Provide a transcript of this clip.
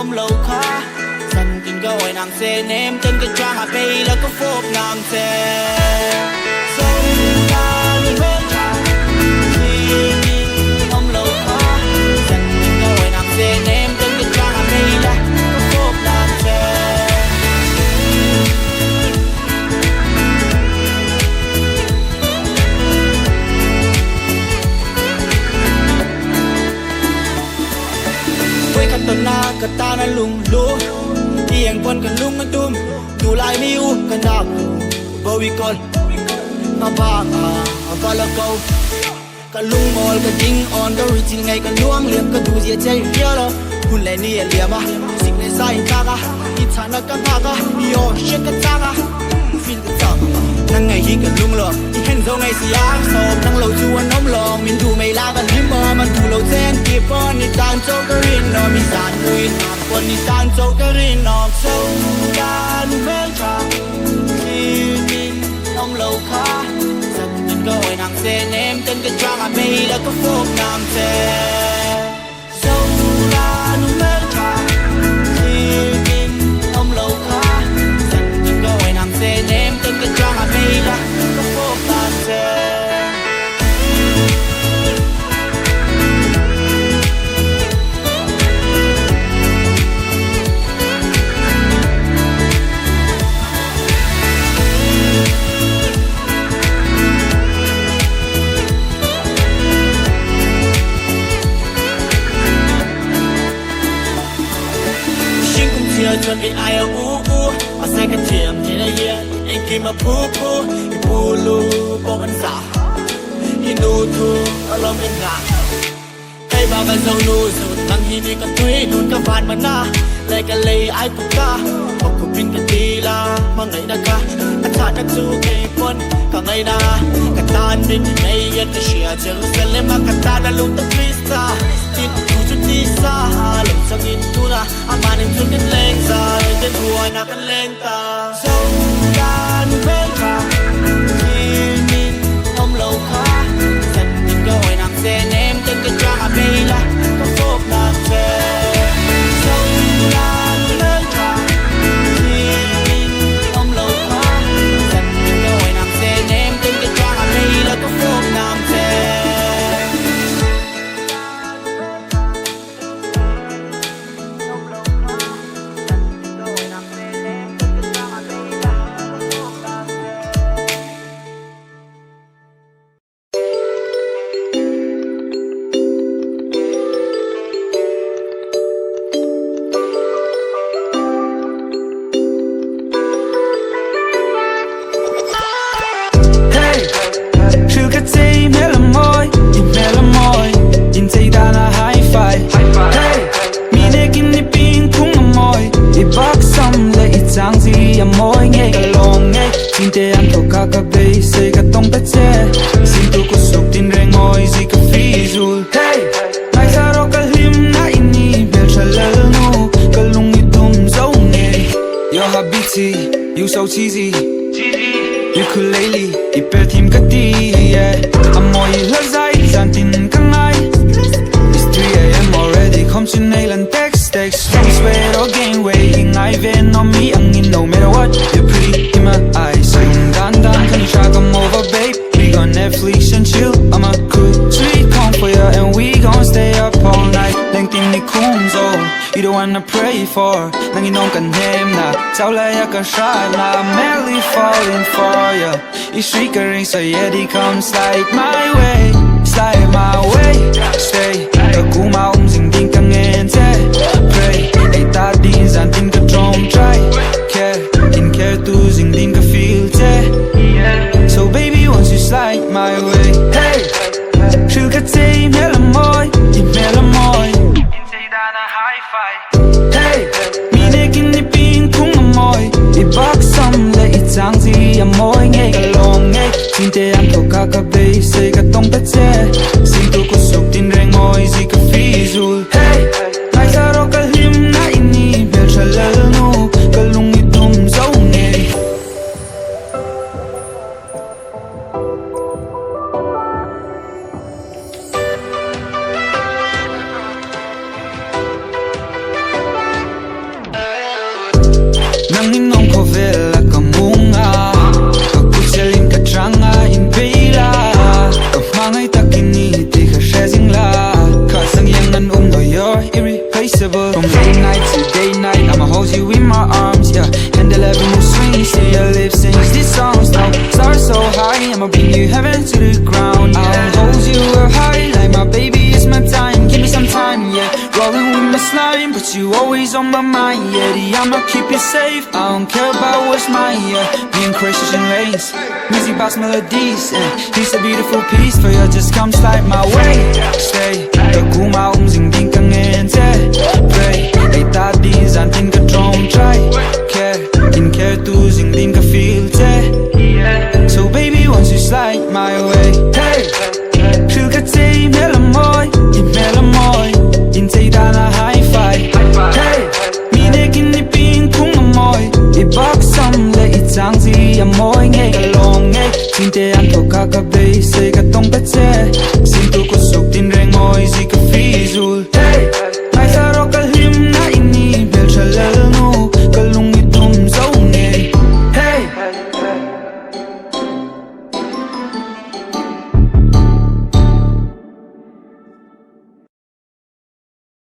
om lâu khá dần kinh go oi nàng xe ném chân cái trang hạ bay là có phốp nàng xe sông ta như bên trà om lâu khá dần kinh go oi nàng xe ném chân cái trang hạ bay là có phốp nàng xe quay khăn tận na cả ta na lung lú tiếng quân cần lung ngân tum tu lại mi u cần đạp bầu vi con mà ba và là câu cả lung mol cả ding on the reaching ngày cả luang liệp cả du diệt chơi kia lo hun lại ni liệp à sinh này sai ta cả ít thằng nó căng thẳng à yo shit cái ta cả phim cái ta năng ngày hi cả lung lo hen dâu ngày xì ác sộp năng lâu chu anh nóng lòng mình thu mày la và lim mơ mình thu lâu chen kịp on ni tan châu cái rin nó mi san mùi quân ni tan châu cái rin nó châu can bên trăng khi mình nóng lâu khá dần nhìn gọi nàng xe ném chân cái trang à mây là có phốp nàng xe châu can bên trăng khi mình nóng lâu khá dần nhìn gọi nàng xe ném chân cái trang à mây là có phốp nàng xe chuẩn bị ai ở mà sai cái chuyện thế này hiện anh kia mà pu lu bỏ bắn giả inu thu ở lòng bên ngã cây ba và dâu nu rồi tăng hi đi cả túi nôn cả vạn mà na lại cả lấy ai cũng ca hoặc cũng pin cả đi la mà ngày đã ca anh ta đã du cây quân cả ngày na cả ta nên ngày yên cái chuyện Jerusalem mà cả ta đã luôn tập vista tin tu chút đi xa lòng sang in tu na ama nên chút đến lên ra đến thua na cần lên ta dâu can bên ta khi mình không lâu khá dần nhìn gọi nàng xe ném chân cái trang à bay là có phốp nàng xe dâu can bên ta khi mình không lâu khá dần nhìn gọi nàng xe ném chân cái trang à bay là có phốp nàng xe cheesy ukulele iper thim ka ti amoy lazai zantin kangai it's 3 a.m. already come to nail and text long sweat or gain weight ngai ven on me angin no matter what you're pretty in my eyes dan can you try come over babe we gon' Netflix and chill I'm a cool treat come for you and we gon' stay up all night leng tin ni khung zo you the one I pray for nang inong kan hem na chao lai ka shine na madly falling for you you shake a ring so yeah he comes slide my way stay ka kuma jing ding kang en che pray ai ta din zan tin ka trom try care tu jing ding ka feel che so baby once you slide my way hey shil ka tay mel moy hey mi ne kin ni ping khung moy I bak sam le I chang ji a moy nge ka long nge tin te am to ka be se ka tong ta che sin tu ko suk tin reng moy ji ka fi zul hey ai sa ro ka him na ini bel chalal no ka lung ni tum zo nge soar so high, I'ma bring you heaven to the ground. I'll hold you up high like my baby, it's my time. Give me some time, yeah. Rolling with my slime, but you always on my mind, yeah. I'ma keep you safe, I don't care about what's mine, yeah. Being Christian race, music box melodies, and he's a beautiful piece for you, just come slide my way. Stay, the kumaum sing ding kang ente. Pray, ay tadi zan tin ka trom try. Care, in care tu sing din ka feel